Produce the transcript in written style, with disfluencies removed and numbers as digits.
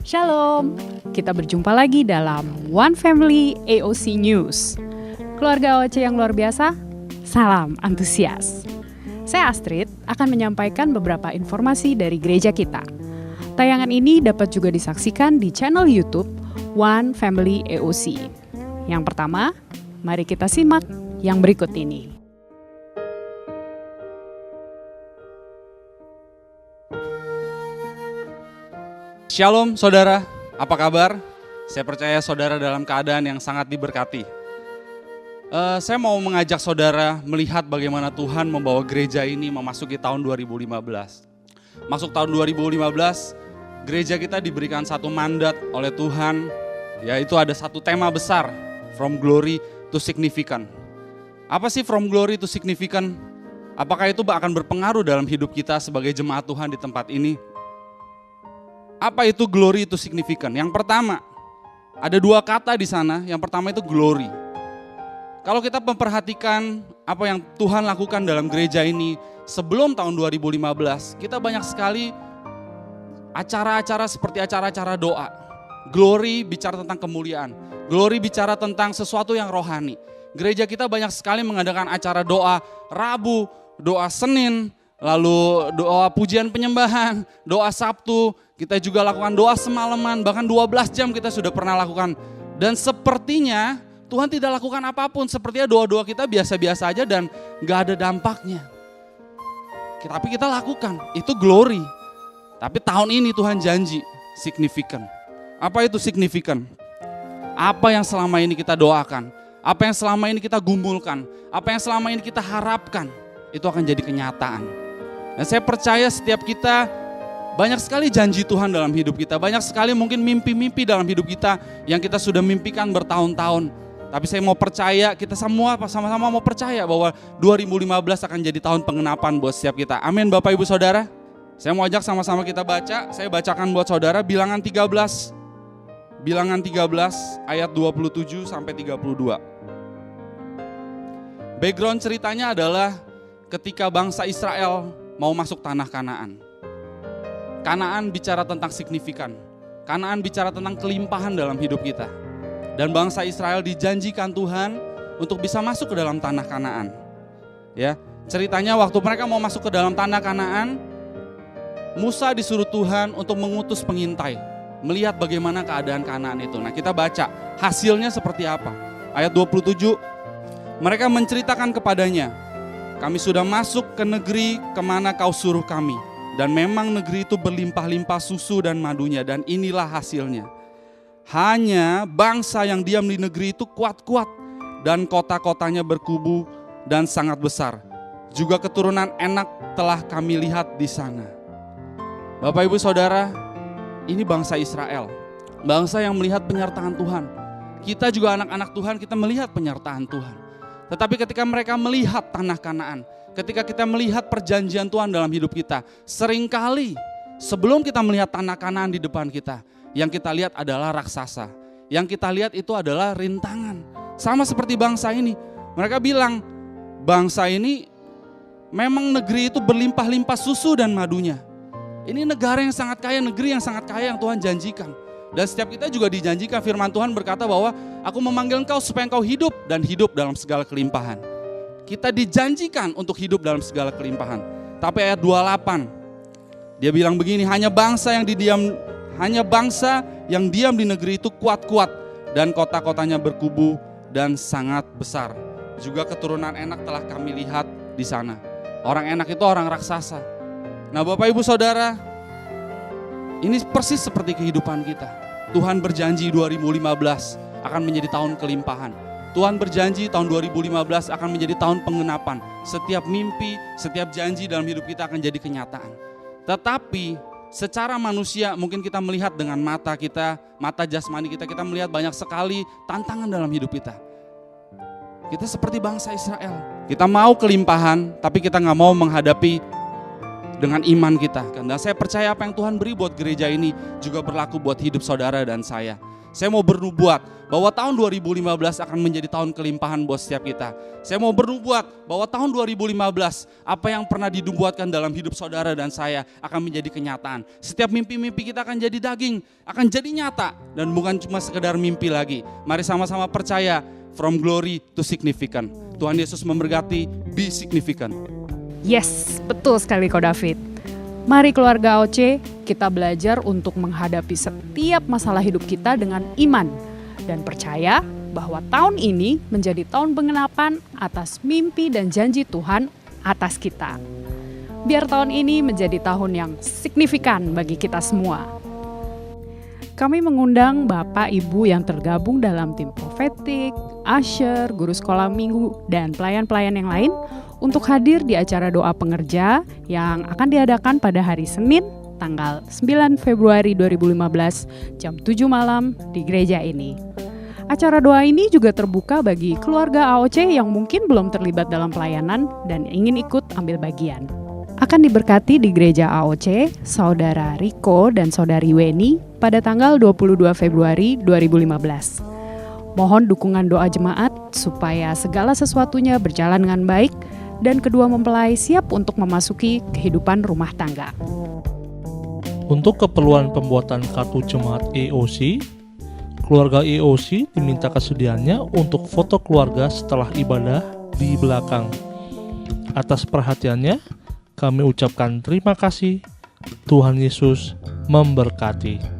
Shalom, kita berjumpa lagi dalam One Family AOC News. Keluarga AOC yang luar biasa, salam antusias. Saya Astrid akan menyampaikan beberapa informasi dari gereja kita. Tayangan ini dapat juga disaksikan di channel YouTube One Family AOC. Yang pertama, mari kita simak yang berikut ini. Shalom saudara, apa kabar? Saya percaya saudara dalam keadaan yang sangat diberkati. Saya mau mengajak saudara melihat bagaimana Tuhan membawa gereja ini memasuki tahun 2015. Masuk tahun 2015, gereja kita diberikan satu mandat oleh Tuhan, yaitu ada satu tema besar, From Glory to Significant. Apa sih From Glory to Significant? Apakah itu akan berpengaruh dalam hidup kita sebagai jemaat Tuhan di tempat ini? Apa itu glory itu signifikan? Yang pertama, ada dua kata di sana. Yang pertama itu glory. Kalau kita memperhatikan apa yang Tuhan lakukan dalam gereja ini sebelum tahun 2015, kita banyak sekali acara-acara seperti acara-acara doa. Glory bicara tentang kemuliaan. Glory bicara tentang sesuatu yang rohani. Gereja kita banyak sekali mengadakan acara doa Rabu, doa Senin, lalu doa pujian penyembahan, doa Sabtu. Kita juga lakukan doa semalaman, bahkan 12 jam kita sudah pernah lakukan. Dan sepertinya Tuhan tidak lakukan apapun, sepertinya doa-doa kita biasa-biasa aja dan gak ada dampaknya. Tapi kita lakukan, itu glory. Tapi tahun ini Tuhan janji, signifikan. Apa itu signifikan? Apa yang selama ini kita doakan, apa yang selama ini kita gumulkan, apa yang selama ini kita harapkan, itu akan jadi kenyataan. Dan saya percaya setiap kita banyak sekali janji Tuhan dalam hidup kita. Banyak sekali mungkin mimpi-mimpi dalam hidup kita yang kita sudah mimpikan bertahun-tahun. Tapi saya mau percaya, kita semua sama-sama mau percaya bahwa 2015 akan jadi tahun pengenapan buat setiap kita. Amin Bapak Ibu Saudara. Saya mau ajak sama-sama kita baca. Saya bacakan buat saudara Bilangan 13. Bilangan 13 ayat 27 sampai 32. Background ceritanya adalah ketika bangsa Israel mau masuk tanah Kanaan. Kanaan bicara tentang signifikan. Kanaan bicara tentang kelimpahan dalam hidup kita. Dan bangsa Israel dijanjikan Tuhan untuk bisa masuk ke dalam tanah Kanaan. Ya, ceritanya waktu mereka mau masuk ke dalam tanah Kanaan, Musa disuruh Tuhan untuk mengutus pengintai, melihat bagaimana keadaan Kanaan itu. Nah, kita baca hasilnya seperti apa. Ayat 27, mereka menceritakan kepadanya, kami sudah masuk ke negeri kemana kau suruh kami. Dan memang negeri itu berlimpah-limpah susu dan madunya, dan inilah hasilnya. Hanya bangsa yang diam di negeri itu kuat-kuat, dan kota-kotanya berkubu dan sangat besar. Juga keturunan Enak telah kami lihat di sana. Bapak Ibu Saudara, ini bangsa Israel. Bangsa yang melihat penyertaan Tuhan. Kita juga anak-anak Tuhan, kita melihat penyertaan Tuhan. Tetapi ketika mereka melihat tanah Kanaan, ketika kita melihat perjanjian Tuhan dalam hidup kita, seringkali sebelum kita melihat tanah Kanaan di depan kita, yang kita lihat adalah raksasa. Yang kita lihat itu adalah rintangan. Sama seperti bangsa ini. Mereka bilang, bangsa ini memang negeri itu berlimpah-limpah susu dan madunya. Ini negara yang sangat kaya, negeri yang sangat kaya yang Tuhan janjikan. Dan setiap kita juga dijanjikan, firman Tuhan berkata bahwa aku memanggil engkau supaya engkau hidup dan hidup dalam segala kelimpahan. Kita dijanjikan untuk hidup dalam segala kelimpahan. Tapi ayat 28, dia bilang begini, hanya bangsa yang diam di negeri itu kuat-kuat dan kota-kotanya berkubu dan sangat besar. Juga keturunan Enak telah kami lihat di sana. Orang Enak itu orang raksasa. Nah Bapak Ibu Saudara, ini persis seperti kehidupan kita. Tuhan berjanji 2015 akan menjadi tahun kelimpahan. Tuhan berjanji tahun 2015 akan menjadi tahun pengenapan. Setiap mimpi, setiap janji dalam hidup kita akan jadi kenyataan. Tetapi secara manusia mungkin kita melihat dengan mata kita, mata jasmani kita, kita melihat banyak sekali tantangan dalam hidup kita. Kita seperti bangsa Israel. Kita mau kelimpahan, tapi kita gak mau menghadapi dengan iman kita. Dan saya percaya apa yang Tuhan beri buat gereja ini juga berlaku buat hidup saudara dan saya. Saya mau bernubuat bahwa tahun 2015 akan menjadi tahun kelimpahan buat setiap kita. Saya mau bernubuat bahwa tahun 2015 apa yang pernah dinubuatkan dalam hidup saudara dan saya akan menjadi kenyataan. Setiap mimpi-mimpi kita akan jadi daging, akan jadi nyata dan bukan cuma sekedar mimpi lagi. Mari sama-sama percaya, from glory to significant. Tuhan Yesus memberkati, be significant. Yes, betul sekali Ko David. Mari keluarga AOC, kita belajar untuk menghadapi setiap masalah hidup kita dengan iman dan percaya bahwa tahun ini menjadi tahun pengenapan atas mimpi dan janji Tuhan atas kita. Biar tahun ini menjadi tahun yang signifikan bagi kita semua. Kami mengundang Bapak Ibu yang tergabung dalam tim profetik, usher, guru sekolah minggu, dan pelayan-pelayan yang lain untuk hadir di acara doa pengerja yang akan diadakan pada hari Senin tanggal 9 Februari 2015 jam 7 malam di gereja ini. Acara doa ini juga terbuka bagi keluarga AOC yang mungkin belum terlibat dalam pelayanan dan ingin ikut ambil bagian. Akan diberkati di gereja AOC, Saudara Riko dan Saudari Weni pada tanggal 22 Februari 2015. Mohon dukungan doa jemaat supaya segala sesuatunya berjalan dengan baik dan kedua mempelai siap untuk memasuki kehidupan rumah tangga. Untuk keperluan pembuatan kartu jemaat EOC, keluarga EOC diminta kesediaannya untuk foto keluarga setelah ibadah di belakang. Atas perhatiannya, kami ucapkan terima kasih. Tuhan Yesus memberkati.